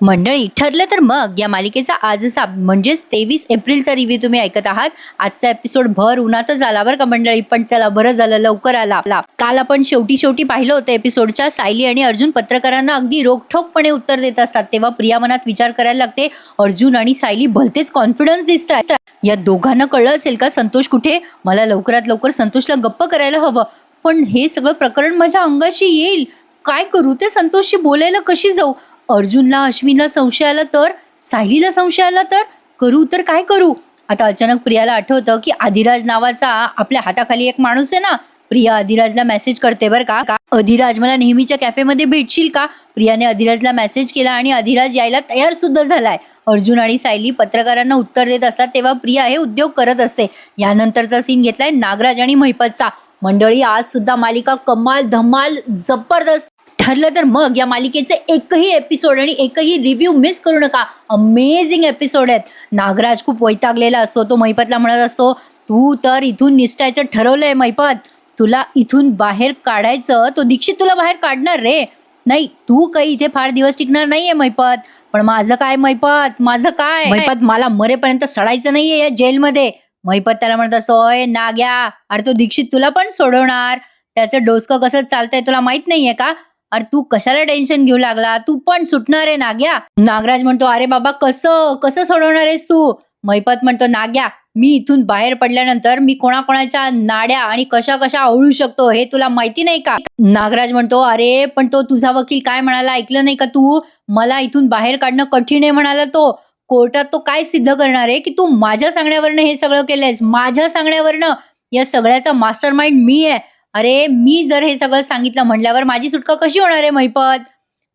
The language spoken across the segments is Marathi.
मंडळी, ठरलं तर मग या मालिकेचा आजचा म्हणजेच 23 एप्रिलचा रिव्ह्यू तुम्ही ऐकत आहात. आजचा एपिसोड भर उन्हातच आला बरं का मंडळी, पण चला बरं झालं लवकर आला. काल आपण शेवटी पाहिलं होतं एपिसोडच्या. सायली आणि अर्जुन पत्रकारांना अगदी रोखठोकपणे उत्तर देत असतात, तेव्हा प्रिया मनात विचार करायला लागते, अर्जुन आणि सायली भलतेच कॉन्फिडन्स दिसतात. या दोघांना कळलं असेल का संतोष कुठे? मला लवकरात लवकर संतोषला गप्प करायला हवं, पण हे सगळं प्रकरण माझ्या अंगाशी येईल. काय करू? ते संतोषशी बोलायला कशी जाऊ? अर्जुनला अश्विनला संशय आला तर? सायलीला संशय आला तर? करू तर काय करू? आता अचानक प्रियाला आठवतं की अधिराज नावाचा आपल्या हाताखाली एक माणूस आहे ना. प्रिया अधिराजला मेसेज करते बरं का, अधिराज मला नेहमीच्या कॅफेमध्ये भेटशील का? प्रियाने अधिराजला मेसेज केला आणि अधिराज यायला तयार सुद्धा झालाय. अर्जुन आणि सायली पत्रकारांना उत्तर देत असतात, तेव्हा प्रिया हे उद्योग करत असते. यानंतरचा सीन घेतलाय नागराज आणि महिपतचा. मंडळी, आज सुद्धा मालिका कमाल धमाल जबरदस्त. ठरलं तर मग या मालिकेचे एकही एपिसोड आणि एकही रिव्ह्यू मिस करू नका. अमेझिंग एपिसोड आहेत. नागराज खूप वैतागलेला असतो. तो महिपतला म्हणत असतो, तू तर इथून निसटायचं ठरवलंय महिपत, तुला इथून बाहेर काढायचं. तो दीक्षित तुला बाहेर काढणार रे. नाही, तू काही इथे फार दिवस टिकणार नाहीये महिपत. पण माझं काय महिपत, माझं काय? महिपत, मला मरेपर्यंत सडायचं नाहीये या जेलमध्ये. महिपत त्याला म्हणत असतो, ओय नाग्या, अरे तो दीक्षित तुला पण सोडवणार. त्याचं डोसकं कसं चालतंय तुला माहित नाहीये का? अरे तू कशाला टेन्शन घेऊ लागला? तू पण सुटणार आहे नाग्या. नागराज म्हणतो, अरे बाबा कसं कसं सोडवणार आहेस तू? महिपत म्हणतो, नाग्या, मी इथून बाहेर पडल्यानंतर मी कोणाकोणाच्या नाड्या आणि कशा कशा आवळू शकतो हे तुला माहिती नाही का? नागराज म्हणतो, अरे पण तो तुझा वकील काय म्हणाला ऐकलं नाही का तू? मला इथून बाहेर काढणं कठीण आहे म्हणाला तो. कोर्टात तो काय सिद्ध करणार आहे की तू माझ्या सांगण्यावरनं हे सगळं केलंयस? माझ्या सांगण्यावरनं. या सगळ्याचा मास्टर माइंड मी आहे. अरे मी जर हे सगळं सांगितलं म्हणल्यावर माझी सुटका कशी होणार आहे महिपत?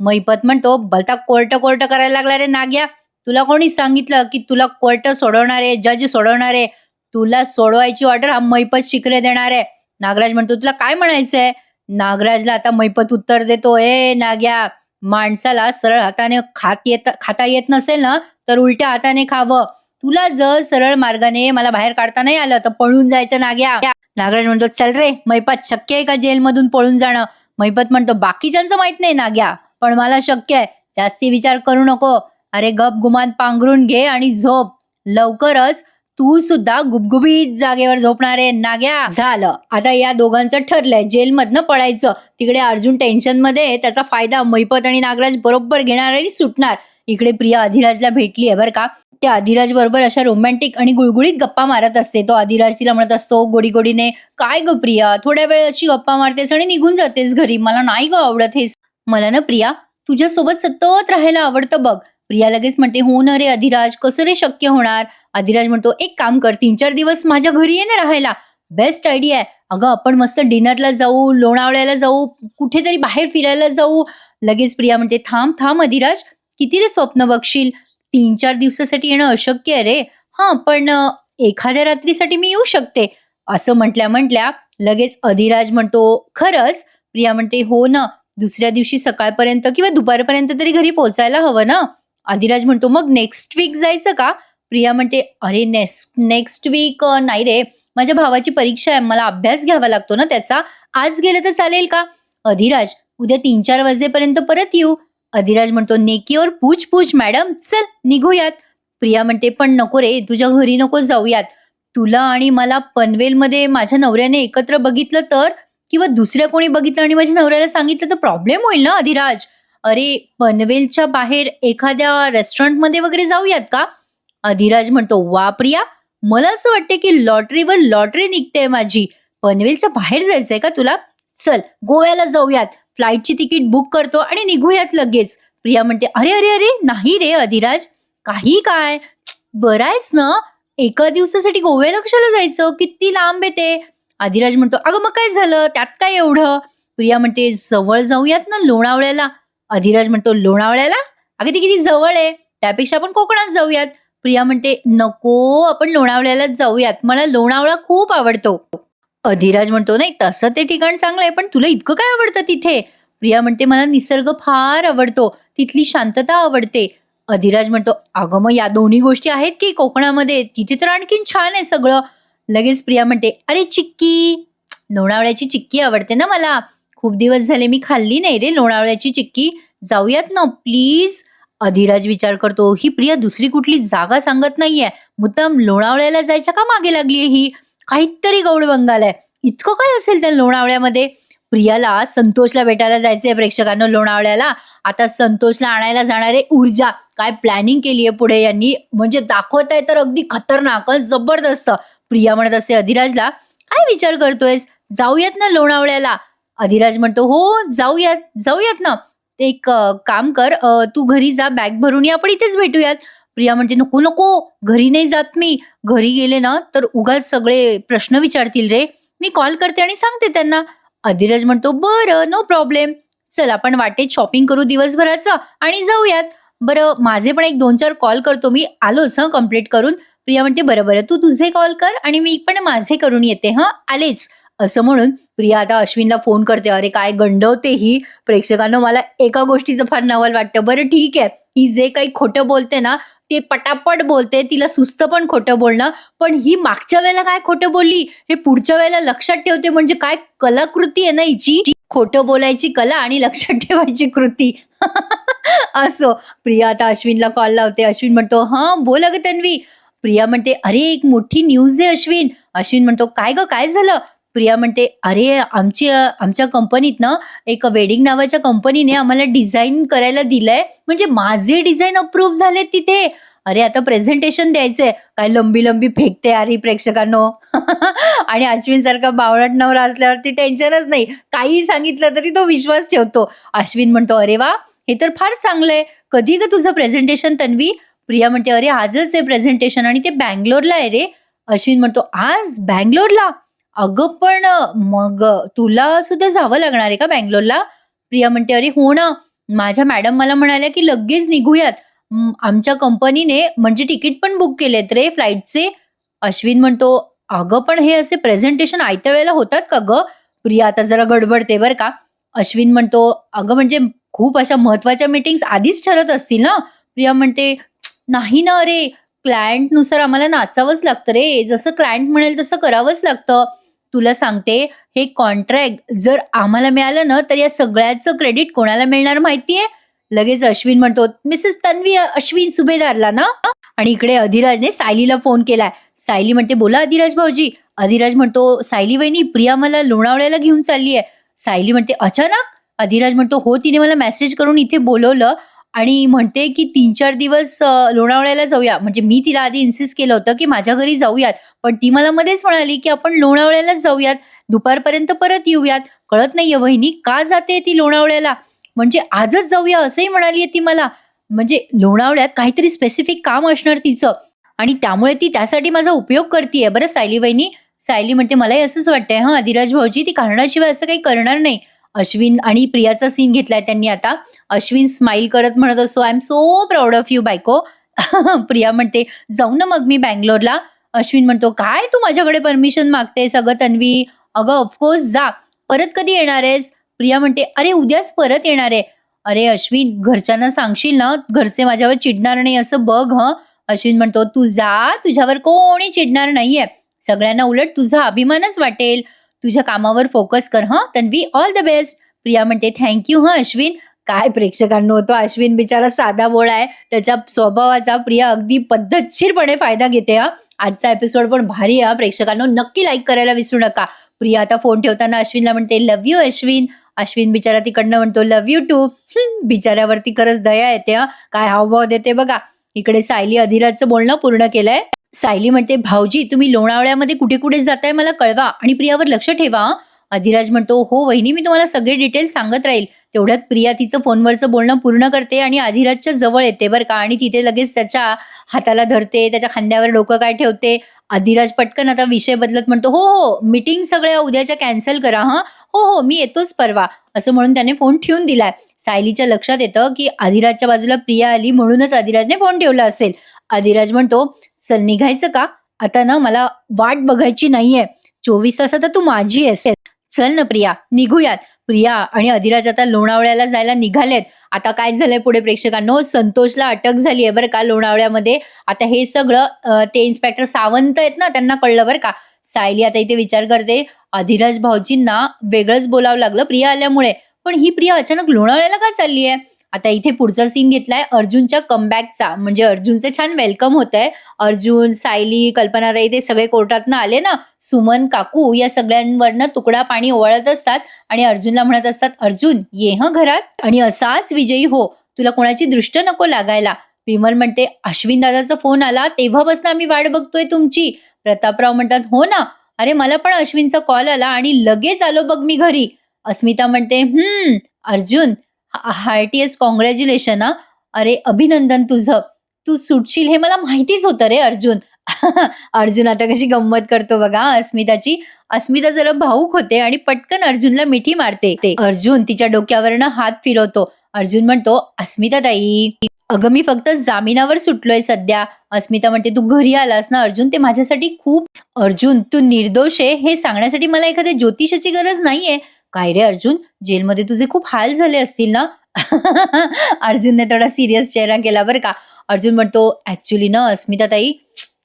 महिपत म्हणतो, भलता कोर्ट करायला लागला रे नाग्या. तुला कोणी सांगितलं की तुला कोर्ट सोडवणार आहे, जज सोडवणार आहे? तुला सोडवायची ऑर्डर हा महिपत शिकरे देणार आहे. नागराज म्हणतो, तुला काय म्हणायचंय? नागराजला आता महिपत उत्तर देतो, ए नाग्या, माणसाला सरळ हाताने खाता येत नसेल ना, तर उलट्या हाताने खावं. तुला जर सरळ मार्गाने मला बाहेर काढता नाही आलं तर पळून जायचं नाग्या. नागराज म्हणतो, चल रे महिपत, शक्य आहे का जेलमधून पळून जाणं? महिपत म्हणतो, बाकीच्यांचं माहित नाही नाग्या, पण मला शक्य आहे. जास्ती विचार करू नको. अरे गप गुमान पांघरून घे आणि झोप. लवकरच तू सुद्धा गुबगुबीत जागेवर झोपणार आहे नाग्या. झालं, आता या दोघांचं ठरलंय जेलमधनं पळायचं. तिकडे अर्जुन टेन्शन मध्ये, त्याचा फायदा महिपत आणि नागराज बरोबर घेणार आणि सुटणार. इकडे प्रिया अधिराजला भेटली आहे बरं का. त्या अधिराज बरोबर अशा रोमॅन्टिक आणि गुळगुळीत गप्पा मारत असते. तो अधिराज तिला म्हणत असतो गोडी गोडीने, काय ग प्रिया, थोड्या वेळ अशी गप्पा मारतेस आणि निघून जातेस घरी, मला नाही ग आवडत हेस. मला ना प्रिया तुझ्यासोबत सतत राहायला आवडतं बघ. प्रिया लगेच म्हणते, हो ना रे अधिराज, कसं रे शक्य होणार? अधिराज म्हणतो, एक काम कर, 3-4 दिवस माझ्या घरी ये ना राहायला. बेस्ट आयडिया आहे. अगं आपण मस्त डिनरला जाऊ, लोणावळ्याला जाऊ, कुठेतरी बाहेर फिरायला जाऊ. लगेच प्रिया म्हणते, थांब थांब अधिराज, किती रे स्वप्न बघशील? 3-4 दिवसासाठी येणं अशक्य आहे रे. हा पण एखाद्या रात्रीसाठी मी येऊ शकते. असं म्हटल्या लगेच अधिराज म्हणतो, खरंच? प्रिया म्हणते, हो ना, दुसऱ्या दिवशी सकाळपर्यंत किंवा दुपारपर्यंत तरी घरी पोहोचायला हवं ना. अधिराज म्हणतो, मग नेक्स्ट वीक जायचं का? प्रिया म्हणते, अरे नेक्स्ट वीक नाही रे, माझ्या भावाची परीक्षा आहे, मला अभ्यास घ्यावा लागतो ना त्याचा. आज गेलं तर चालेल का? अधिराज, उद्या 3-4 वाजेपर्यंत परत येऊ. अधिराज म्हणतो, नेकी और पूछ पूछ मॅडम, चल निघूयात. प्रिया म्हणते, पण नको रे, तुझ्या घरी नको जाऊयात. तुला आणि मला पनवेलमध्ये माझ्या नवऱ्याने एकत्र बघितलं तर, किंवा दुसऱ्या कोणी बघितलं आणि माझ्या नवऱ्याला सांगितलं तर प्रॉब्लेम होईल ना अधिराज. अरे पनवेलच्या बाहेर एखाद्या रेस्टॉरंटमध्ये वगैरे जाऊयात का? अधिराज म्हणतो, वा प्रिया, मला असं वाटते की लॉटरीवर लॉटरी निघते माझी. पनवेलच्या बाहेर जायचंय का तुला? चल गोव्याला जाऊयात. फ्लाईटची तिकीट बुक करतो आणि निघूयात लगेच. प्रिया म्हणते, अरे अरे अरे नाही रे अधिराज, काही काय, बरं आहेस ना? एका दिवसासाठी गोव्याला कशाला जायचं? किती लांब आहे ते. अधिराज म्हणतो, अगं मग काय झालं, त्यात काय एवढं? प्रिया म्हणते, जवळ जाऊयात ना लोणावळ्याला. अधिराज म्हणतो, लोणावळ्याला? अगं ती किती जवळ आहे, त्यापेक्षा आपण कोकणात जाऊयात. प्रिया म्हणते, नको, आपण लोणावळ्यालाच जाऊयात, मला लोणावळा खूप आवडतो. अधिराज म्हणतो, नाही तसं ते ठिकाण चांगलं आहे, पण तुला इतकं काय आवडतं तिथे? प्रिया म्हणते, मला निसर्ग फार आवडतो, तिथली शांतता आवडते. अधिराज म्हणतो, अगं मग या दोन्ही गोष्टी आहेत की कोकणामध्ये, तिथे तर आणखीन छान आहे सगळं. लगेच प्रिया म्हणते, अरे चिक्की, लोणावळ्याची चिक्की आवडते ना मला, खूप दिवस झाले मी खाल्ली नाही रे लोणावळ्याची चिक्की, जाऊयात ना प्लीज. अधिराज विचार करतो, ही प्रिया दुसरी कुठली जागा सांगत नाहीये, मुद्दाम लोणावळ्याला जायच्या का मागे लागलीये ही? काहीतरी गौडबंगाल आहे. इतकं काय असेल त्या लोणावळ्यामध्ये? प्रियाला संतोषला भेटायला जायचंय प्रेक्षकांनो लोणावळ्याला. आता संतोषला आणायला जाणारे ऊर्जा काय प्लॅनिंग केली आहे पुढे यांनी, म्हणजे दाखवत आहे तर अगदी खतरनाक जबरदस्त. प्रिया म्हणत असते अधिराजला, काय विचार करतोयस, जाऊयात ना लोणावळ्याला? अधिराज म्हणतो, हो जाऊयात जाऊयात ना. ते एक काम कर, तू घरी जा, बॅग भरून ये, आपण इथेच भेटूयात. प्रिया म्हणते, नको नको, घरी नाही जात मी. घरी गेले ना तर उगाच सगळे प्रश्न विचारतील रे, मी कॉल करते आणि सांगते त्यांना. अधिराज म्हणतो, बरं नो प्रॉब्लेम, चल आपण वाटेत शॉपिंग करू दिवसभराचं आणि जाऊयात. बरं माझे पण एक 2-4 कॉल करतो मी, आलोच कंप्लीट करून. प्रिया म्हणते, बरं बरं तू तुझे कॉल कर आणि मी पण माझे करून येते, आलेच. असं म्हणून प्रिया आता अश्विनला फोन करते. अरे काय गंडवते ही. प्रेक्षकांना मला एका गोष्टीचं फार नवल वाटतं, बरं ठीक आहे ही जे काही खोटं बोलते ना ते पटापट बोलते, तिला सुस्त पण खोटं बोलणं, पण ही मागच्या वेळेला काय खोटं बोलली हे पुढच्या वेळेला लक्षात ठेवते, म्हणजे काय कलाकृती आहे ना हिची, खोटं बोलायची कला आणि लक्षात ठेवायची कृती. असो, प्रिया आता अश्विनला कॉल लावते. अश्विन म्हणतो, हा बोल अगं तन्वी. प्रिया म्हणते, अरे एक मोठी न्यूज आहे अश्विन. अश्विन म्हणतो, काय ग काय झालं? प्रिया म्हणते, अरे आमच्या कंपनीत ना एक वेडिंग नावाच्या कंपनीने आम्हाला डिझाईन करायला दिलंय, म्हणजे माझे डिझाईन अप्रूव्ह झाले तिथे. अरे आता प्रेझेंटेशन द्यायचंय. काय लंबी लंबी फेकते यार प्रेक्षकांनो. आणि अश्विन सारखा बावळट नवरा असल्यावरती टेन्शनच नाही, काही सांगितलं तरी तो विश्वास ठेवतो. अश्विन म्हणतो, अरे वा हे तर फार चांगलंय, कधी ग तुझं प्रेझेंटेशन तन्वी? प्रिया म्हणते, अरे आजच आहे प्रेझेंटेशन आणि ते बँगलोरला आहे रे. अश्विन म्हणतो, आज बँगलोरला? अगं पण मग तुला सुद्धा जावं लागणार आहे का बँगलोरला? प्रिया म्हणते, अरे हो ना, माझ्या मॅडम मला म्हणाल्या की लगेच निघूयात. आमच्या कंपनीने म्हणजे तिकीट पण बुक केलेत रे फ्लाईटचे. अश्विन म्हणतो, अगं पण हे असे प्रेझेंटेशन आयत्या वेळेला होतात का ग? प्रिया आता जरा गडबडते बरं का. अश्विन म्हणतो, अगं म्हणजे खूप अशा महत्वाच्या मीटिंग्स आधीच ठरत असतील ना? प्रिया म्हणते, नाही ना, अरे क्लायंटनुसार आम्हाला नाचावंच लागतं रे, जसं क्लायंट म्हणेल तसं करावंच लागतं. तुला सांगते, हे कॉन्ट्रॅक्ट जर आम्हाला मिळालं ना तर या सगळ्याचं क्रेडिट कोणाला मिळणार माहितीये? लगेच अश्विन म्हणतो, मिसेस तन्वी अश्विन सुभेदारला ना. आणि इकडे अधिराजने सायलीला फोन केलाय. सायली म्हणते, बोला अधिराज भाऊजी. अधिराज म्हणतो, सायली वहिनी प्रिया मला लोणावळ्याला घेऊन चालली आहे. सायली म्हणते, अचानक? अधिराज म्हणतो, हो तिने मला मेसेज करून इथे बोलवलं आणि म्हणते की 3-4 दिवस लोणावळ्याला जाऊया. म्हणजे मी तिला आधी इन्सिस्ट केलं होतं की माझ्या घरी जाऊयात, पण ती मला मध्येच म्हणाली की आपण लोणावळ्यालाच जाऊयात, दुपारपर्यंत परत येऊयात. कळत नाहीये वहिनी का जाते ती लोणावळ्याला, म्हणजे आजच जाऊया असंही म्हणालीये ती मला. म्हणजे लोणावळ्यात काहीतरी स्पेसिफिक काम असणार तिचं आणि त्यामुळे ती त्यासाठी माझा उपयोग करतीये बरं सायली वहिनी. सायली म्हणते, मलाही असंच वाटतंय अधिराज भाऊजी, ती कारणाशिवाय असं काही करणार नाही. अश्विन आणि प्रियाचा सीन घेतलाय त्यांनी आता. अश्विन स्माइल करत म्हणत असतो, I am so proud of you बायको. प्रिया म्हणते, जाऊ ना मग मी बँगलोरला. अश्विन म्हणतो, काय तू माझ्याकडे परमिशन मागतेस अगं तन्वी? अगं ऑफकोर्स जा. परत कधी येणार आहेस? प्रिया म्हणते, अरे उद्याच परत येणार आहे. अरे अश्विन, घरच्यांना सांगशील ना, घरचे माझ्यावर चिडणार नाही असं बघ. अश्विन म्हणतो, तू जा, तुझ्यावर कोणी चिडणार नाहीये, सगळ्यांना उलट तुझा अभिमानच वाटेल. तुझ्या कामावर फोकस कर Tanvi, all the best. Priya म्हणते, थँक्यू अश्विन. काय प्रेक्षकांनो, तो अश्विन बिचारा साधा बोळा आहे, त्याच्या स्वभावाचा प्रिया अगदी पद्धतशीरपणे फायदा घेते. आजचा एपिसोड पण भारी आहे प्रेक्षकांनो, नक्की लाईक करायला विसरू नका. प्रिया आता फोन ठेवताना अश्विनला म्हणते, लव्ह यू अश्विन. अश्विन बिचारा तिकडनं म्हणतो, लव्ह यू टू. बिचाऱ्यावरती खरंच दया येते. काय हावभाव देते बघा. इकडे सायली अधिराजचं बोलणं पूर्ण केलंय. सायली म्हणते, भाऊजी तुम्ही लोणावळ्यामध्ये कुठे कुठे जाताय मला कळवा आणि प्रियावर लक्ष ठेवा. अधिराज म्हणतो, हो वहिनी, मी तुम्हाला सगळे डिटेल्स सांगत राहील. तेवढ्यात प्रिया तिचं फोनवरचं बोलणं पूर्ण करते आणि अधिराजच्या जवळ येते बरं का, आणि तिथे लगेच त्याच्या हाताला धरते, त्याच्या खांद्यावर डोकं काय ठेवते. अधिराज पटकन आता विषय बदलत म्हणतो, हो हो मीटिंग सगळ्या उद्याच्या कॅन्सल करा. हो हो मी येतोच परवा, असं म्हणून त्याने फोन ठेवून दिलाय. सायलीच्या लक्षात येतं की अधिराजच्या बाजूला प्रिया आली म्हणूनच अधिराजने फोन ठेवला असेल. अधिराज म्हणतो, चल निघायचं का? आता ना मला वाट बघायची नाहीये, 24 तास आता तू माझी आहेस. चल ना प्रिया, निघूयात. प्रिया आणि अधिराज आता लोणावळ्याला जायला निघालेत. आता काय झालंय पुढे प्रेक्षकांनो, संतोषला अटक झाली आहे बरं का लोणावळ्यामध्ये. आता हे सगळं ते इन्स्पेक्टर सावंत आहेत ना, त्यांना कळलं बरं का. सायली आता इथे विचार करते, अधिराज भाऊजींना वेगळंच बोलावं लागलं प्रिया आल्यामुळे, पण ही प्रिया अचानक लोणावळ्याला का चालली आहे? आता इथे पुढचा सीन घेतलाय अर्जुनच्या कमबॅकचा, म्हणजे अर्जुनचं छान वेलकम होत आहे. अर्जुन, सायली, कल्पनाताई ते सगळे कोर्टातनं आले ना, सुमन काकू या सगळ्यांवरनं तुकडा पाणी ओवाळत असतात आणि अर्जुनला म्हणत असतात, अर्जुन ये हं घरात आणि असाच विजयी हो, तुला कोणाची दृष्ट नको लागायला. विमल म्हणते, अश्विन दादाचा फोन आला तेव्हापासून आम्ही वाट बघतोय तुमची. प्रतापराव म्हणतात, हो ना, अरे मला पण अश्विनचा कॉल आला आणि लगेच आलो बघ मी घरी. अस्मिता म्हणते, अर्जुन हार्टिएस्ट कॉंग्रॅच्युलेशन हा. अरे अभिनंदन तुझं, तू सुटशील हे मला माहितीच होतं रे अर्जुन. अर्जुन आता कशी गंमत करतो बघा अस्मिताची. अस्मिता जरा भाऊक होते आणि पटकन अर्जुनला मिठी मारते. अर्जुन तिच्या डोक्यावरनं हात फिरवतो. अर्जुन म्हणतो, अस्मिता ताई, अगं मी फक्त जामिनावर सुटलोय सध्या. अस्मिता म्हणते, तू घरी आलास ना अर्जुन, ते माझ्यासाठी खूप. अर्जुन तू निर्दोष आहे हे सांगण्यासाठी मला एखाद्या ज्योतिषाची गरज नाहीये. काय रे अर्जुन, जेलमध्ये तुझे खूप हाल झाले असतील ना. अर्जुनने थोडा सिरियस चेहरा केला बरं का. अर्जुन म्हणतो, ऍक्च्युली ना अस्मिता ताई,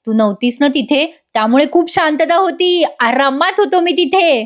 तू नव्हतीस ना तिथे, त्यामुळे खूप शांतता होती, आरामात होतो मी तिथे.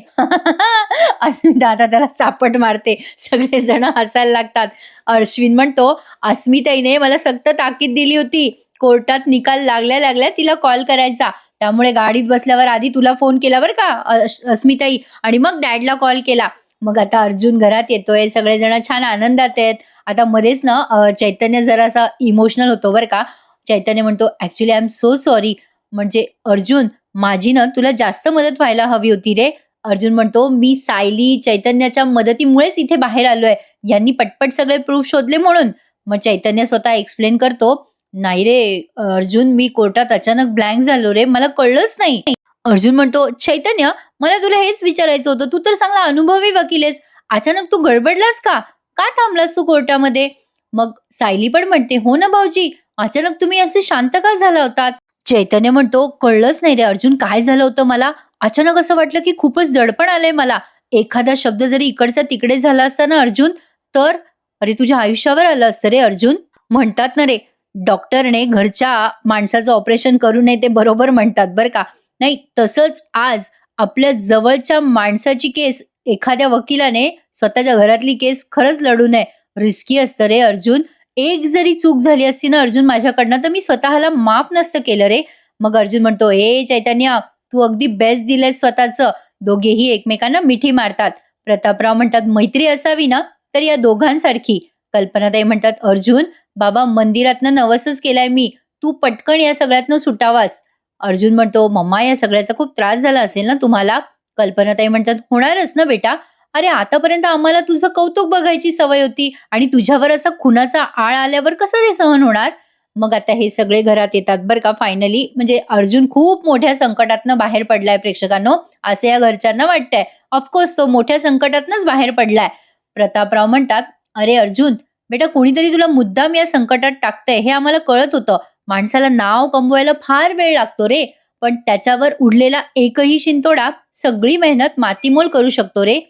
अस्मिता आता त्याला चापट मारते. सगळेजण हसायला लागतात. अश्विन म्हणतो, अस्मिताईने मला सक्त ताकीद दिली होती, कोर्टात निकाल लागल्या लागल्या तिला कॉल करायचा, त्यामुळे गाडीत बसल्यावर आधी तुला फोन केला बरं का अस्मिताई, आणि मग डॅडला कॉल केला. मग आता अर्जुन घरात येतोय, सगळेजण छान आनंदात आहेत. आता मध्येच ना चैतन्य जरासा इमोशनल होतो बरं का. चैतन्य म्हणतो, actually I am so sorry, म्हणजे अर्जुन माझी ना तुला जास्त मदत व्हायला हवी होती रे. अर्जुन म्हणतो, मी सायली चैतन्याच्या मदतीमुळेच इथे बाहेर आलोय, यांनी पटपट सगळे प्रूफ शोधले म्हणून. मग चैतन्य स्वतः एक्सप्लेन करतो, नाही रे अर्जुन, मी कोर्टात अचानक ब्लँक झालो रे, मला कळलंच नाही. अर्जुन म्हणतो, चैतन्य मला तुला हेच विचारायचं होतं, तू तर चांगला अनुभवी वकील आहेस, अचानक तू गडबडलास का का थांबलास तू कोर्टामध्ये. मग सायली पण म्हणते, हो ना भाऊजी, अचानक तुम्ही असे शांत का झाला होतात. चैतन्य म्हणतो, कळलंच नाही रे अर्जुन काय झालं होतं मला. अचानक असं वाटलं की खूपच दडपण आलंय मला. एखादा शब्द जरी इकडचा तिकडे झाला असता ना अर्जुन, तर अरे तुझ्या आयुष्यावर आलं असतं रे अर्जुन. म्हणतात ना रे, डॉक्टरने घरच्या माणसाचं ऑपरेशन करू नये ते बरोबर म्हणतात बरं का. नाही तसंच आज आपल्या जवळच्या माणसाची केस एखाद्या वकिलाने स्वतःच्या घरातली केस खरंच लढू नये. रिस्की असतं रे अर्जुन. एक जरी चूक झाली असती ना अर्जुन माझ्याकडनं, तर मी स्वतःला माफ नसतं केलं रे. मग अर्जुन म्हणतो, ए चैतन्य, तू अगदी बेस्ट दिलंय स्वतःचं. दोघेही एकमेकांना मिठी मारतात. प्रतापराव म्हणतात, मैत्री असावी ना तर या दोघांसारखी. कल्पनाताई म्हणतात, अर्जुन बाबा मंदिरातनं नवसच केलाय मी, तू पटकन या सगळ्यातनं सुटावास. अर्जुन म्हणतो, मम्मा या सगळ्याचा खूप त्रास झाला असेल ना तुम्हाला. कल्पनाताई म्हणतात, होणारच ना बेटा, अरे आतापर्यंत आम्हाला तुझं कौतुक बघायची सवय होती आणि तुझ्यावर असा खुनाचा आळ आल्यावर कसं रे सहन होणार. मग आता हे सगळे घरात येतात बरं का फायनली. म्हणजे अर्जुन खूप मोठ्या संकटातनं बाहेर पडलाय प्रेक्षकांनो, असं या घरच्यांना वाटतंय. ऑफकोर्स तो मोठ्या संकटातनंच बाहेर पडलाय. प्रतापराव म्हणतात, अरे अर्जुन बेटा, कोणीतरी तुला मुद्दाम या संकटात टाकतंय हे आम्हाला कळत होतं. माणसाला नाव कमवायला फार वेळ लागतो रे, पण त्याच्यावर उडलेला एकही शिंतोडा सगळी मेहनत मातीमोल करू शकतो रे.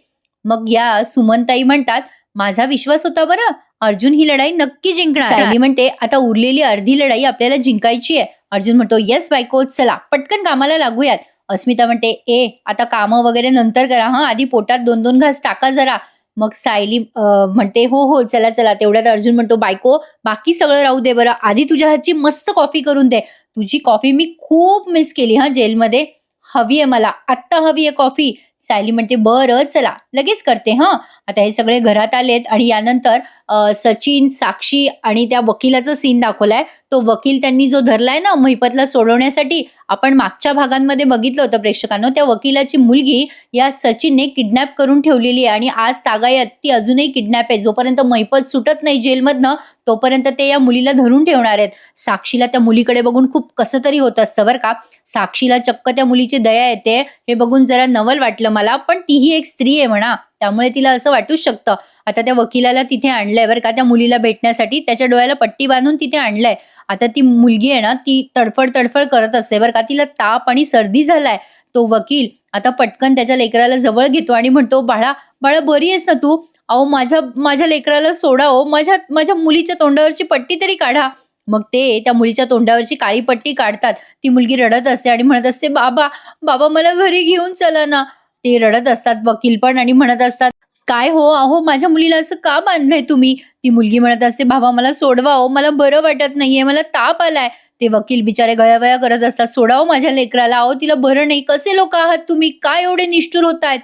मग या सुमनताई म्हणतात, माझा विश्वास होता बरं, अर्जुन ही लढाई नक्की जिंकणार. सायली म्हणते, आता उरलेली अर्धी लढाई आपल्याला जिंकायची आहे. अर्जुन म्हणतो, येस बायको, चला पटकन कामाला लागूयात. अस्मिता म्हणते, ए आता कामं वगैरे नंतर करा हा, आधी पोटात 2-2 घास टाका जरा. मग सायली म्हणते, हो हो चला चला. तेवढ्यात अर्जुन म्हणतो, बायको बाकी सगळं राहू दे बरं, आधी तुझ्या हातची मस्त कॉफी करून दे. तुझी कॉफी मी खूप मिस केली हा जेलमध्ये, हवी आहे मला, आत्ता हवी आहे कॉफी. सायली म्हणते, बरं चला लगेच करते हा. आता हे सगळे घरात आलेत आणि यानंतर सचिन, साक्षी आणि त्या वकिलाचा सीन दाखवलाय. तो वकील त्यांनी जो धरलाय ना महिपतला सोडवण्यासाठी, आपण मागच्या भागांमध्ये बघितलं होतं प्रेक्षकांनो, त्या वकिलाची मुलगी या सचिनने किडनॅप करून ठेवलेली आहे आणि आज तागायत ती अजूनही किडनॅप आहे. जोपर्यंत महिपत सुटत नाही जेलमधनं तोपर्यंत ते या मुलीला धरून ठेवणार आहेत. साक्षीला त्या मुलीकडे बघून खूप कसं तरी होत असतं बरं का. साक्षीला चक्क त्या मुलीची दया येते हे बघून जरा नवल वाटलं मला, पण तीही एक स्त्री आहे म्हणा, त्यामुळे तिला असं वाटूच शकतं. आता त्या वकिलाला तिथे आणलंय बरं का त्या मुलीला भेटण्यासाठी, त्याच्या डोळ्याला पट्टी बांधून तिथे आणलंय. आता ती मुलगी आहे ना ती तडफड तडफड करत असते बरं का, तिला ताप आणि सर्दी झालाय. तो वकील आता पटकन त्याच्या लेकराला जवळ घेतो आणि म्हणतो, बाळा बाळा बरी आहेस ना तू. अहो माझ्या लेकराला सोडा, हो माझ्या मुलीच्या तोंडावरची पट्टी तरी काढा. मग ते त्या मुलीच्या तोंडावरची काळी पट्टी काढतात. ती मुलगी रडत असते आणि म्हणत असते, बाबा बाबा मला घरी घेऊन चला ना. ते रडत असतात वकील पण आणि म्हणत असतात, काय हो, अहो माझ्या मुलीला असं का बांधलंय तुम्ही? ती मुलगी म्हणत असते, "बाबा मला सोडवा हो, मला बरं वाटत नाहीये, मला ताप आलाय." ते वकील बिचारे गयावया करत असतात, "सोडा हो माझ्या लेकराला, अहो तिला बरं नाही. कसे लोकं आहात तुम्ही? काय एवढे निष्ठुर होतायत?"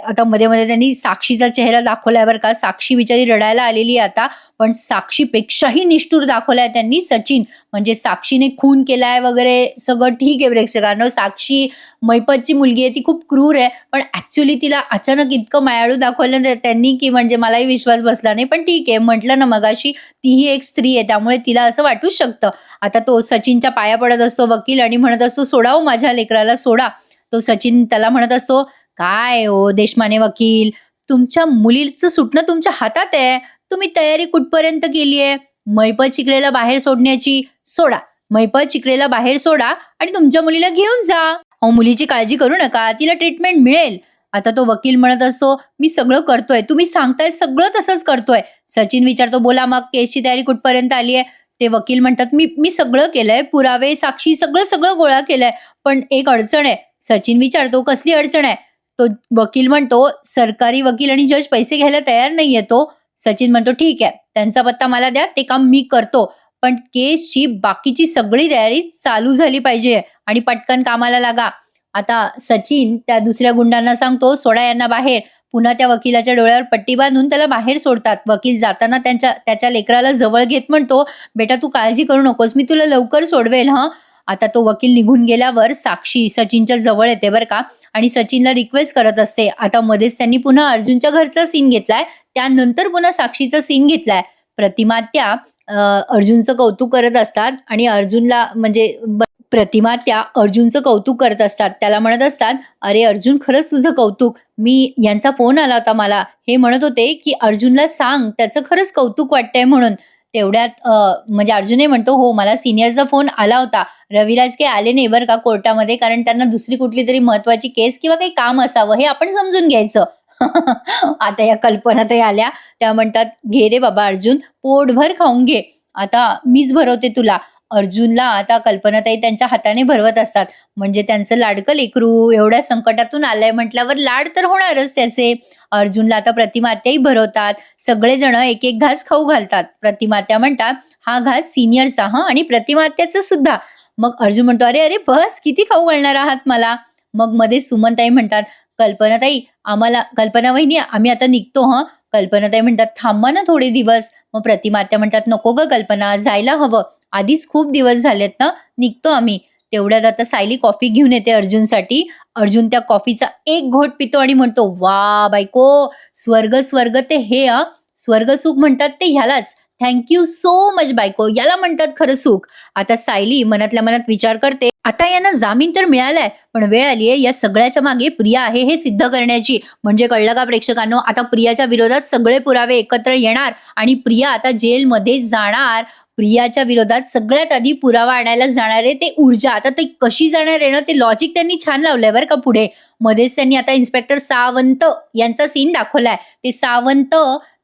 आता मध्ये-मध्ये त्यांनी साक्षीचा चेहरा दाखवलाय बरं का. साक्षी बिचारी रडायला आलेली आहे आता. पण साक्षीपेक्षाही निष्ठुर दाखवलाय त्यांनी सचिन. म्हणजे साक्षीने खून केलाय वगैरे सगळं ठीक आहे प्रेक्षकांनो. साक्षी मैपतची मुलगी आहे, ती खूप क्रूर आहे. पण ॲक्चुअली तिला अचानक इतकं मायाळू दाखवलं त्यांनी, की म्हणजे मलाही विश्वास बसला नाही. पण ठीक आहे, म्हटलं ना मगाशी, तीही एक स्त्री आहे, त्यामुळे तिला असं वाटूच शकतं. आता तो सचिनच्या पाया पडत असतो वकील आणि म्हणत असतो, "सोडा हो माझ्या लेकराला, सोडा." तो सचिन त्याला म्हणत असतो, "काय हो देशमाने वकील, तुमच्या मुलीचं सुटणं तुमच्या हातात आहे. तुम्ही तयारी कुठपर्यंत केली आहे? मैपत चिकरेला बाहेर सोडण्याची? सोडा. मैपत चिकरेला बाहेर सोडा आणि तुमच्या मुलीला घेऊन जा. अहो मुलीची काळजी करू नका, तिला ट्रीटमेंट मिळेल." आता तो वकील म्हणत असतो, "मी सगळं करतोय. तुम्ही सांगताय सगळं तसंच करतोय." सचिन विचारतो, "बोला मग केसची तयारी कुठपर्यंत आली आहे?" ते वकील म्हणतात, "मी मी सगळं केलंय. पुरावे, साक्षी सगळं सगळं गोळा केलंय. पण एक अडचण आहे." सचिन विचारतो, "कसली अडचण आहे?" तो वकील म्हणतो, "सरकारी वकील आणि जज पैसे घ्यायला तयार नाहीये तो." सचिन म्हणतो, "ठीक आहे, त्यांचा पत्ता मला द्या, ते काम मी करतो. पण केसची बाकीची सगळी तयारी चालू झाली पाहिजे आणि पटकन कामाला लागा." आता सचिन त्या दुसऱ्या गुंडांना सांगतो, "सोडा यांना बाहेर." पुन्हा त्या वकिलाच्या डोळ्यावर पट्टी बांधून त्याला बाहेर सोडतात. वकील जाताना त्याच्या लेकराला जवळ घेत म्हणतो, "बेटा तू काळजी करू नकोस, मी तुला लवकर सोडवेल हं." आता तो वकील निघून गेल्यावर साक्षी सचिनच्या जवळ येते बरं का आणि सचिनला रिक्वेस्ट करत असते. आता मध्येच त्यांनी पुन्हा अर्जुनच्या घरचा सीन घेतलाय. त्यानंतर पुन्हा साक्षीचा सीन घेतलाय. प्रतिमा त्या अर्जुनचं कौतुक करत असतात आणि अर्जुनला म्हणजे प्रतिमा त्या अर्जुनचं कौतुक करत असतात. त्याला म्हणत असतात, "अरे अर्जुन, खरंच तुझं कौतुक. मी यांचा फोन आला होता मला. हे म्हणत होते, की अर्जुनला सांग त्याचं खरंच कौतुक वाटतंय म्हणून." तेवढ्यात म्हणजे अर्जुनही म्हणतो, "हो, मला सीनियरचा फोन आला होता. रविराज काही आले नाही बरं का कोर्टामध्ये, कारण त्यांना दुसरी कुठलीतरी महत्त्वाची केस किंवा काही काम असावं हे आपण समजून घ्यायचं." आता या कल्पनाताई आल्या. त्या म्हणतात, "घे रे बाबा अर्जुन, पोटभर खाऊन घे. आता मीच भरवते तुला." अर्जुनला आता कल्पनाताई त्यांच्या हाताने भरवत असतात. म्हणजे त्यांचं लाडकं लेकरू एवढ्या संकटातून आलंय म्हटल्यावर लाड तर होणारच त्याचे. अर्जुनला आता प्रतिमात्याही भरवतात. सगळेजण एक-एक घास खाऊ घालतात. प्रतिमात्या म्हणतात, "हा घास सीनियरचा हं आणि प्रतिमात्याचा सुद्धा." मग अर्जुन म्हणतो, "अरे, अरे बस, किती खाऊ घालणार आहात मला?" मग मध्येच सुमनताई म्हणतात, "कल्पनाताई, आम्हाला कल्पना वहिनी आम्ही आता निघतो हं." कल्पनाताई म्हणतात, "थांबा ना थोडे दिवस." मग प्रतिमात्या म्हणतात, "नको गं कल्पना, जायला हवं. आधीच खूप दिवस झालेत ना, निघतो आम्ही." तेवढ्यात आता सायली कॉफी घेऊन येते अर्जुनसाठी. अर्जुन त्या कॉफीचा एक घोट पितो आणि म्हणतो, "वा बायको, स्वर्ग स्वर्ग ते हे हां, स्वर्गसुख म्हणतात ते ह्यालाच. थँक यू सो मच बायको, याला म्हणतात खरं सुख." आता सायली मनातल्या मनात विचार करते, आता यांना जामीन तर मिळालाय, पण वेळ आली आहे या सगळ्याच्या मागे प्रिया आहे हे सिद्ध करण्याची. म्हणजे कळलं का प्रेक्षकांनो, आता प्रियाच्या विरोधात सगळे पुरावे एकत्र येणार आणि प्रिया आता जेलमध्ये जाणार. प्रियाच्या विरोधात सगळ्यात आधी पुरावा आणायला जाणार आहे ते ऊर्जा. आता ते कशी जाणार आहे ना, ते लॉजिक त्यांनी छान लावलंय बरं का पुढे. मध्येच त्यांनी आता इन्स्पेक्टर सावंत यांचा सीन दाखवलाय. ते सावंत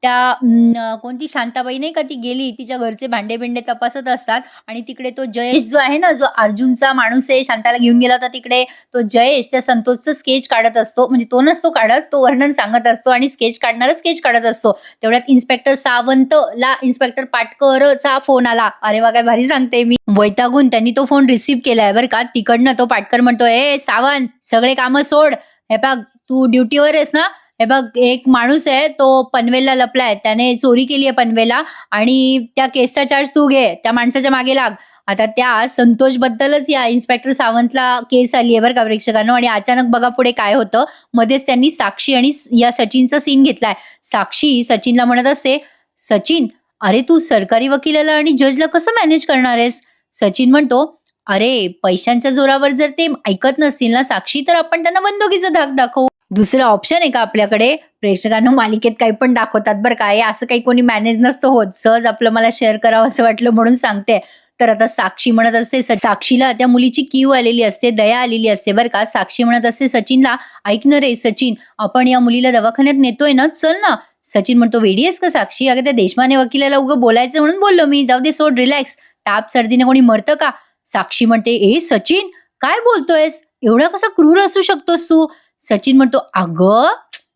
त्या कोणती शांताबाई नाही का, ती गेली तिच्या घरचे भांडे-बिंडे तपासत असतात आणि तिकडे तो जयेश जो आहे ना, जो अर्जुनचा माणूस आहे, शांताला घेऊन गेला होता तिकडे, तो जयेश त्या संतोषचं स्केच काढत असतो. म्हणजे तो नसतो काढत, तो वर्णन सांगत असतो आणि स्केच काढणारा स्केच काढत असतो. तेवढ्यात इन्स्पेक्टर सावंतला इन्स्पेक्टर पाटकरचा फोन आला. अरे वा, काय भारी सांगते मी. वैतागून त्यांनी तो फोन रिसीव्ह केलाय बरं का. तिकडनं तो पाटकर म्हणतो, "ए सावंत, सगळे कामं सोड. हे बघ, तू ड्युटीवर आहेस ना, हे बघ एक माणूस आहे तो पनवेलला लपलाय. त्याने चोरी केली आहे पनवेलला आणि त्या केसचा चार्ज तू घे. त्या माणसाच्या मागे लाग." आता त्या संतोष बद्दलच या इन्स्पेक्टर सावंतला केस आली आहे बरं का प्रेक्षकांनो. आणि अचानक बघा पुढे काय होतं. मध्येच त्यांनी साक्षी आणि या सचिनचा सीन घेतलाय. साक्षी सचिनला म्हणत असते, "सचिन, अरे तू सरकारी वकिलाला आणि जजला कसं मॅनेज करणार आहेस?" सचिन म्हणतो, "अरे पैशांच्या जोरावर जर ते ऐकत नसतील ना साक्षी, तर आपण त्यांना बंदुकीचा धाक दाखवू. दुसरं ऑप्शन आहे का आपल्याकडे?" प्रेक्षकांनो, मालिकेत काही पण दाखवतात बरं का. हे असं काही कोणी मॅनेज नसतं होत. सहज आपलं मला शेअर करावं असं वाटलं म्हणून सांगते. तर आता साक्षी म्हणत असते, साक्षीला त्या मुलीची कीव आलेली असते, दया आलेली असते बरं का. साक्षी म्हणत असते सचिनला, "ऐक ना रे सचिन, आपण या मुलीला दवाखान्यात नेतोय ना, चल ना." सचिन म्हणतो, "वेडी आहेस का साक्षी? अगं त्या देशमाने वकिलाला उगं बोलायचं म्हणून बोललो मी. जाऊ दे, सोड, रिलॅक्स. ताप सर्दीने कोणी मरतं का?" साक्षी म्हणते, "ए सचिन, काय बोलतोयस? एवढा कसा क्रूर असू शकतोस तू?" सचिन म्हणतो, "अगं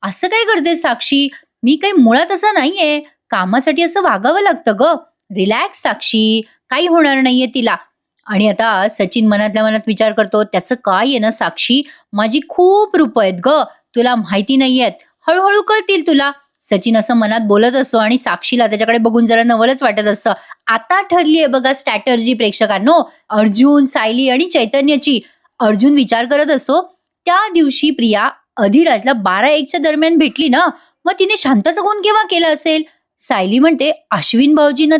असं काय करते साक्षी? मी काही मुळात असं नाहीये. कामासाठी असं वागावं लागतं ग. रिलॅक्स साक्षी, काही होणार नाहीये तिला. आणि आता सचिन मनातल्या मनात विचार करतो, त्याचं काय आहे ना साक्षी, माझी खूप रूप आहेत ग, तुला माहिती नाहीयेत, हळूहळू कळतील तुला. सचिन असं मनात बोलत असतो आणि साक्षीला त्याच्याकडे बघून जरा नवलच वाटत असतं. आता ठरली आहे बघा स्ट्रॅटर्जी प्रेक्षकांनो, अर्जुन, सायली आणि चैतन्याची. अर्जुन विचार करत असतो, त्या दिवशी प्रिया अधिराजला 12-1च्या दरम्यान भेटली ना, मग तिने शांताचा फोन केव्हा केला असेल? सायली म्हणते, अश्विन भाऊजीनं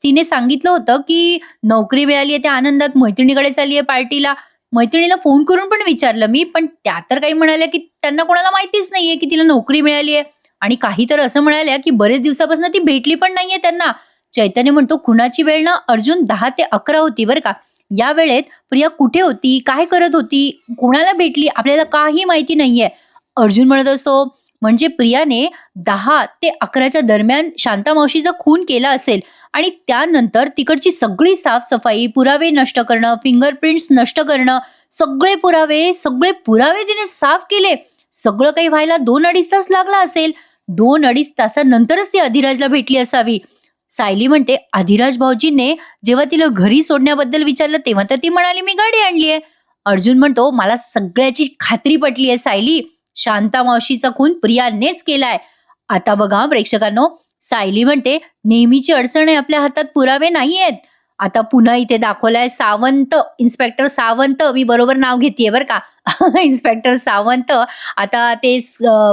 तिने सांगितलं होतं की नोकरी मिळाली आहे त्या आनंदात मैत्रिणीकडे चालली आहे पार्टीला. मैत्रिणीला फोन करून पण विचारलं मी, पण त्या तर काही म्हणाल्या की त्यांना कोणाला माहितीच नाहीये की तिला नोकरी मिळाली आहे. आणि काही तर असं म्हणाल्या की बरेच दिवसापासून ती भेटली पण नाहीये त्यांना. चैतन्य म्हणतो, खुनाची वेळ ना अर्जुन 10 ते 11 होती बरं का. या वेळेत प्रिया कुठे होती, काय करत होती, कोणाला भेटली, आपल्याला काही माहिती नाहीये. अर्जुन म्हणत असतो, म्हणजे प्रियाने 10 ते 11च्या दरम्यान शांता मावशीचा खून केला असेल आणि त्यानंतर तिकडची सगळी साफसफाई, पुरावे नष्ट करणं, फिंगरप्रिंट्स नष्ट करणं, सगळे पुरावे तिने साफ केले. सगळं काही व्हायला 2-2.5 तास लागला असेल. 2-2.5 तासानंतरच ती अधिराजला भेटली असावी. सायली म्हणते, अधिराज भाऊजींनी जेव्हा तिला घरी सोडण्याबद्दल विचारलं तेव्हा तर ती म्हणाली मी गाडी आणलीये. अर्जुन म्हणतो, मला सगळ्याची खात्री पटली आहे सायली, शांता मावशीचा खून प्रियानेच केलाय. आता बघा प्रेक्षकांनो, सायली म्हणते, नेहमीची अडचण आहे, आपल्या हातात पुरावे नाहीयेत. आता पुन्हा इथे दाखवलाय सावंत, इन्स्पेक्टर सावंत, मी बरोबर नाव घेतेय बरं का. इन्स्पेक्टर सावंत आता ते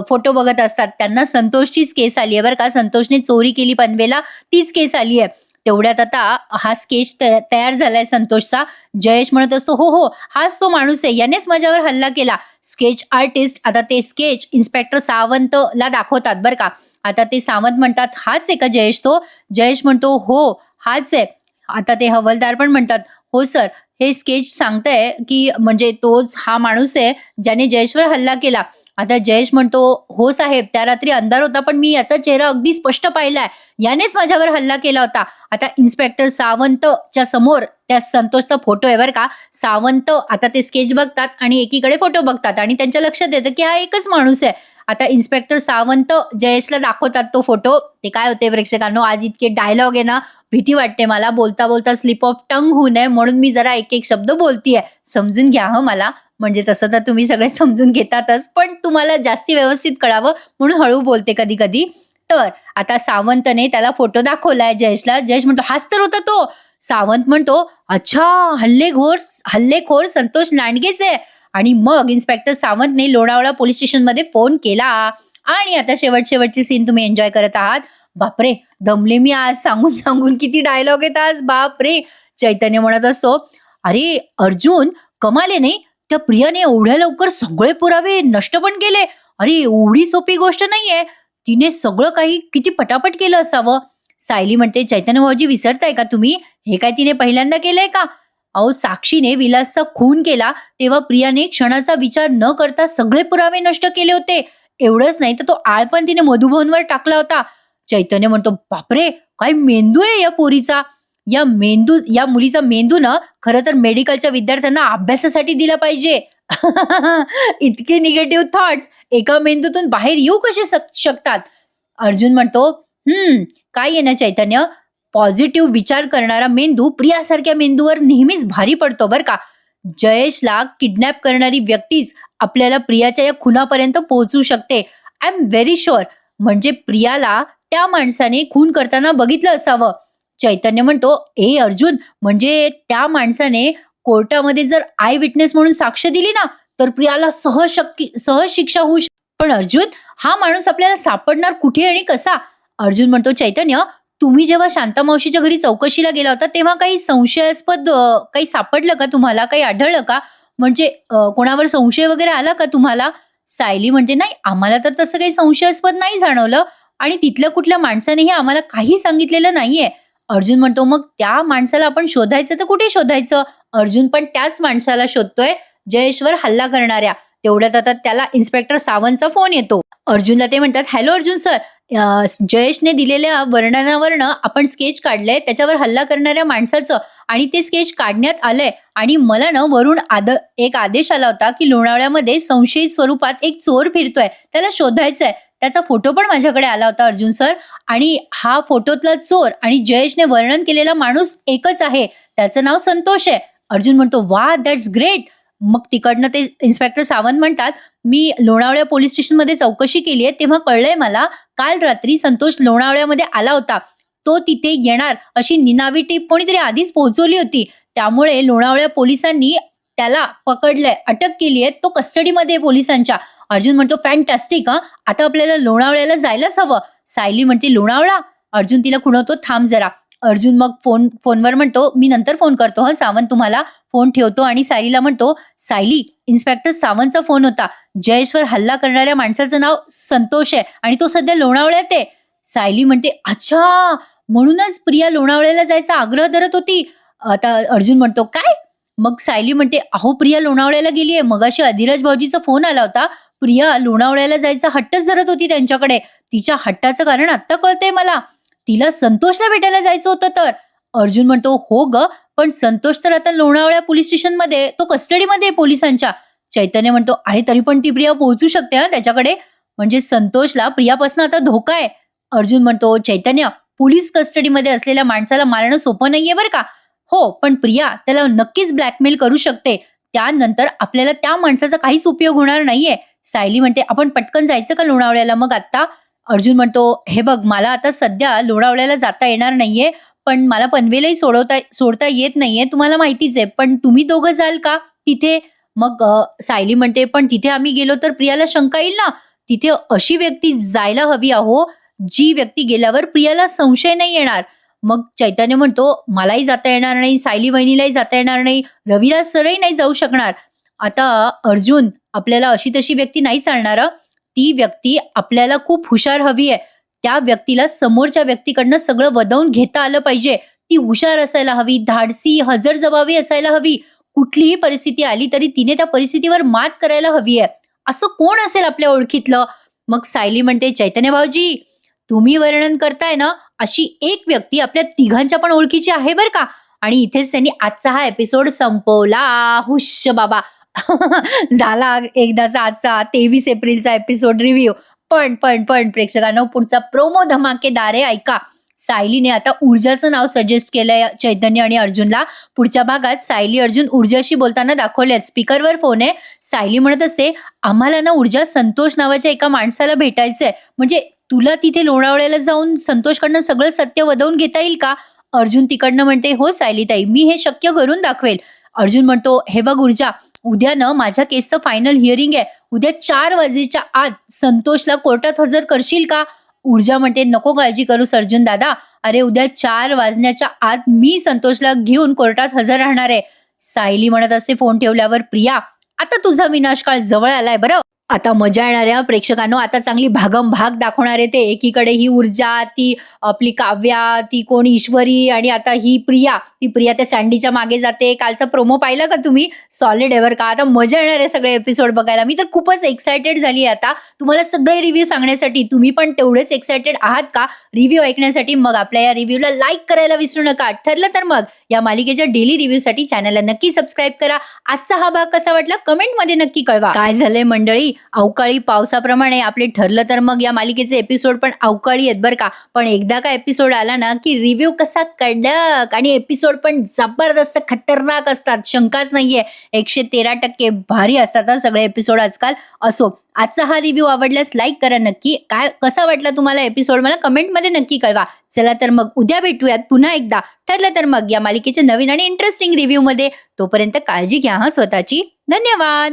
फोटो बघत असतात, त्यांना संतोषचीच केस आली आहे बरं का. संतोषने चोरी केली पनवेला, तीच केस आली आहे. तेवढ्यात आता हा स्केच तयार झालाय संतोषचा. जयेश म्हणत असतो, हो हो, हाच तो माणूस आहे, यानेच माझ्यावर हल्ला केला. स्केच आर्टिस्ट आता ते स्केच इन्स्पेक्टर सावंतला दाखवतात बरं का. आता ते सावंत म्हणतात, हाच आहे का जयेश तो? जयेश म्हणतो, हो हाच आहे. आता ते हवालदार पण म्हणतात, हो सर, हे स्केच सांगतंय की म्हणजे तोच हा माणूस आहे ज्याने जयेशवर हल्ला केला. आता जयेश म्हणतो, हो साहेब, त्या रात्री अंधार होता पण मी याचा चेहरा अगदी स्पष्ट पाहिलाय, यानेच माझ्यावर हल्ला केला होता. आता इन्स्पेक्टर सावंतच्या समोर त्या संतोषचा फोटो आहे बरं का. सावंत आता ते स्केच बघतात आणि एकीकडे फोटो बघतात आणि त्यांच्या लक्षात येतं की हा एकच माणूस आहे. आता इन्स्पेक्टर सावंत जयेशला दाखवतात तो फोटो. ते काय होते प्रेक्षकांनो, आज इतके डायलॉग आहे ना, भीती वाटते मला बोलता बोलता स्लिप ऑफ टंग होऊ नये म्हणून मी जरा एक एक शब्द बोलतीये, समजून घ्या हं मला. म्हणजे तसं तर तुम्ही सगळे समजून घेतातच, पण तुम्हाला जास्ती व्यवस्थित कळावं म्हणून हळू बोलते कधी कधी. तर आता सावंतने त्याला फोटो दाखवलाय जयेशला. जयेश म्हणतो, हाच तर होता तो. सावंत म्हणतो, अच्छा, हल्लेखोर संतोष लांडगेच आहे. आणि मग इन्स्पेक्टर सावंतने लोणावळा पोलीस स्टेशनमध्ये फोन केला. आणि आता शेवटची सीन तुम्ही एन्जॉय करत आहात. बापरे, दमले मी आज, सांगून सांगून किती डायलॉग आहेत आज, बापरे. चैतन्य म्हणत असतो, अरे अर्जुन, कमाले नाही, त्या प्रियाने एवढ्या लवकर सगळे पुरावे नष्ट पण केले. अरे एवढी सोपी गोष्ट नाहीये, तिने सगळं काही किती पटापट केलं असावं. सायली म्हणते, चैतन्य भाऊजी विसरताय का तुम्ही, हे काय तिने पहिल्यांदा केलंय का? अहो, साक्षीने विलासचा खून केला तेव्हा प्रियाने क्षणाचा विचार न करता सगळे पुरावे नष्ट केले होते. एवढंच नाही तर तो आळ पण तिने मधुभवनवर टाकला होता. चैतन्य म्हणतो, बापरे, काय मेंदू आहे या पोरीचा. या मुलीचा मेंदू ना खरं तर मेडिकलच्या विद्यार्थ्यांना अभ्यासासाठी दिला पाहिजे. इतके निगेटिव्ह थॉट्स एका मेंदूतून बाहेर येऊ कसे शकतात? अर्जुन म्हणतो, काय आहे ना चैतन्य, पॉझिटिव्ह विचार करणारा मेंदू प्रियासारख्या मेंदूवर नेहमीच भारी पडतो बरं का. जयेशला किडनॅप करणारी व्यक्तीच आपल्याला प्रियाच्या या खुनापर्यंत पोहोचू शकते. I am very sure. म्हणजे प्रियाला त्या माणसाने खून करताना बघितलं असावं. चैतन्य म्हणतो, ए अर्जुन, म्हणजे त्या माणसाने कोर्टामध्ये जर आय विटनेस म्हणून साक्ष दिली ना तर प्रियाला सहज शिक्षा होऊ शकते. पण अर्जुन, हा माणूस आपल्याला सापडणार कुठे आणि कसा? अर्जुन म्हणतो, चैतन्य, तुम्ही जेव्हा शांता मावशीच्या घरी चौकशीला गेला होता तेव्हा काही संशयास्पद काही सापडलं का तुम्हाला, काही आढळलं का? म्हणजे कोणावर संशय वगैरे आला का तुम्हाला? सायली म्हणते, नाही, आम्हाला तर तसं काही संशयास्पद नाही जाणवलं आणि तिथल्या कुठल्या माणसानेही आम्हाला काही सांगितलेलं नाहीये. अर्जुन म्हणतो, मग त्या माणसाला आपण शोधायचं तर कुठे शोधायचं? अर्जुन पण त्याच माणसाला शोधतोय, जयेशवर हल्ला करणाऱ्या. तेवढ्यात आता त्याला इन्स्पेक्टर सावंतचा फोन येतो. अर्जुनला ते म्हणतात, हॅलो अर्जुन सर, जयेशने दिलेल्या वर्णनावरनं आपण स्केच काढलंय त्याच्यावर हल्ला करणाऱ्या माणसाचं आणि ते स्केच काढण्यात आलंय. आणि मला ना वरून एक आदेश आला होता की लोणावळ्यामध्ये संशयित स्वरूपात एक चोर फिरतोय, त्याला शोधायचंय. त्याचा फोटो पण माझ्याकडे आला होता अर्जुन सर. आणि हा फोटोतला चोर आणि जयेशने वर्णन केलेला माणूस एकच आहे, त्याचं नाव संतोष आहे. अर्जुन म्हणतो वा दॅट्स ग्रेट. मग तिकडनं ते इन्स्पेक्टर सावंत म्हणतात, मी लोणावळ्या पोलीस स्टेशनमध्ये चौकशी केली आहे, तेव्हा कळलंय मला काल रात्री संतोष लोणावळ्यामध्ये आला होता. तो तिथे येणार अशी निनावी टीप कोणीतरी आधीच पोहोचवली होती. त्यामुळे लोणावळ्या पोलिसांनी त्याला पकडलंय, अटक केली आहे. तो कस्टडीमध्ये आहे पोलिसांच्या. अर्जुन म्हणतो फॅन्टॅस्टिक. आता आपल्याला लोणावळ्याला जायलाच हवं. सायली म्हणते लोणावळा. अर्जुन तिला खुणवतो थांब जरा. अर्जुन मग फोनवर म्हणतो मी नंतर फोन करतो सावंत तुम्हाला. फोन ठेवतो आणि सायलीला म्हणतो सायली, इन्स्पेक्टर सावंतचा फोन होता. जयेशवर हल्ला करणाऱ्या माणसाचं नाव संतोष आहे आणि तो सध्या लोणावळ्यात आहे. सायली म्हणते अच्छा, म्हणूनच प्रिया लोणावळ्याला जायचा आग्रह धरत होती. आता अर्जुन म्हणतो काय? मग सायली म्हणते अहो प्रिया लोणावळ्याला गेलीये. मगाशी अधिराज भाऊजीचा फोन आला होता. प्रिया लोणावळ्याला जायचा हट्टच धरत होती त्यांच्याकडे. तिच्या हट्टाचं कारण आत्ता कळतंय मला. तिला संतोषला भेटायला जायचं होतं तर. अर्जुन म्हणतो हो ग, पण संतोष तर आता लोणावळ्या पोलीस स्टेशनमध्ये, तो कस्टडीमध्ये आहे पोलिसांच्या. चैतन्य म्हणतो अरे तरी पण ती प्रिया पोहोचू शकते त्याच्याकडे, म्हणजे संतोषला प्रियापासून आता धोका आहे. अर्जुन म्हणतो चैतन्य, पोलीस कस्टडीमध्ये असलेल्या माणसाला मारणं सोपं नाहीये बरं का. हो, पण प्रिया त्याला नक्कीच ब्लॅकमेल करू शकते. त्यानंतर आपल्याला त्या माणसाचा काहीच उपयोग होणार नाहीये. सायली म्हणते आपण पटकन जायचं का लोणावळ्याला मग आत्ता? अर्जुन म्हणतो हे बघ, मला आता सध्या लोणावळ्याला जाता येणार नाहीये, पण मला पनवेलही सोडता येत नाहीये, तुम्हाला माहितीच आहे. पण तुम्ही दोघं जाल का तिथे? मग सायली म्हणते पण तिथे आम्ही गेलो तर प्रियाला शंका येईल ना. तिथे अशी व्यक्ती जायला हवी अहो, जी व्यक्ती गेल्यावर प्रियाला संशय नाही येणार. मग चैतन्य म्हणतो मलाही जाता येणार नाही, सायली वहिनीलाही जाता येणार नाही, रविराज सरही नाही जाऊ शकणार. आता अर्जुन, आपल्याला अशी तशी व्यक्ती नाही चालणार. ती व्यक्ती आपल्याला खूप हुशार हवी आहे. त्या व्यक्तीला समोरच्या व्यक्तीकडनं सगळं वदवून घेता आलं पाहिजे. ती हुशार असायला हवी, धाडसी, हजरजबाबी असायला हवी. कुठलीही परिस्थिती आली तरी तिने त्या परिस्थितीवर मात करायला हवी आहे. असं कोण असेल आपल्या ओळखीतलं? मग सायली म्हणते चैतन्य भाऊजी, तुम्ही वर्णन करताय ना, अशी एक व्यक्ती आपल्या तिघांच्या पण ओळखीची आहे बरं का. आणि इथेच त्यांनी आजचा हा एपिसोड संपवला. हुश बाबा. झाला एकदाचा आजचा 23 एप्रिलचा एपिसोड रिव्ह्यू. पण प्रेक्षकांनो, पुढचा प्रोमो धमाकेदार आहे, ऐका. सायलीने आता ऊर्जाचं नाव सजेस्ट केलंय चैतन्य आणि अर्जुनला. पुढच्या भागात सायली अर्जुन ऊर्जाशी बोलताना दाखवलेत. स्पीकरवर फोन आहे. सायली म्हणत असते आम्हाला ना ऊर्जा संतोष नावाच्या एका माणसाला भेटायचंय, म्हणजे तुला तिथे लोणावळ्याला जाऊन संतोषकडनं सगळं सत्य वदवून घेता येईल का? अर्जुन तिकडनं म्हणते हो सायलीताई, मी हे शक्य करून दाखवेल. अर्जुन म्हणतो हे बघ ऊर्जा, उद्या ना माझ्या केसचं फायनल हिअरिंग आहे. उद्या 4 वाजेच्या आत संतोषला कोर्टात हजर करशील का? ऊर्जा म्हणते नको काळजी करूस अर्जुन दादा, अरे उद्या 4 वाजण्याच्या आत मी संतोषला घेऊन कोर्टात हजर राहणार आहे. सायली म्हणत असते फोन ठेवल्यावर प्रिया, आता तुझा विनाशकाळ जवळ आलाय बरं. आता मजा येणाऱ्या प्रेक्षकांनो, आता चांगली भागमभाग दाखवणार आहे ते. एकीकडे ही ऊर्जा, ती आपली काव्या, ती कोण ईश्वरी, आणि आता ही प्रिया. ती प्रिया त्या सँडीच्या मागे जाते. कालचा प्रोमो पाहिला का तुम्ही? सॉलिड एव्हर का. आता मजा येणार आहे सगळे एपिसोड बघायला. मी तर खूपच एक्सायटेड झाली आहे आता तुम्हाला सगळे रिव्ह्यू सांगण्यासाठी. तुम्ही पण तेवढेच एक्सायटेड आहात का रिव्ह्यू ऐकण्यासाठी? मग आपल्या या रिव्ह्यूला लाईक करायला विसरू नका. ठरलं तर मग या मालिकेच्या डेली रिव्ह्यूसाठी चॅनलला नक्की सबस्क्राईब करा. आजचा हा भाग कसा वाटला कमेंटमध्ये नक्की कळवा. काय झालंय मंडळी, अवकाळी पावसाप्रमाणे आपले ठरलं तर मग या मालिकेचे एपिसोड पण अवकाळी आहेत बरं का. पण एकदा का एपिसोड आला ना की रिव्ह्यू कसा कडक, आणि एपिसोड पण जबरदस्त खतरनाक असतात, शंकाच नाहीये. 113% भारी असतात सगळे एपिसोड आजकाल. असो, आजचा हा रिव्ह्यू आवडल्यास लाईक करा नक्की. काय कसा वाटला तुम्हाला एपिसोड मला कमेंटमध्ये नक्की कळवा. चला तर मग उद्या भेटूयात पुन्हा एकदा, ठरलं तर मग या मालिकेच्या नवीन आणि इंटरेस्टिंग रिव्ह्यू मध्ये. तोपर्यंत काळजी घ्या स्वतःची. धन्यवाद.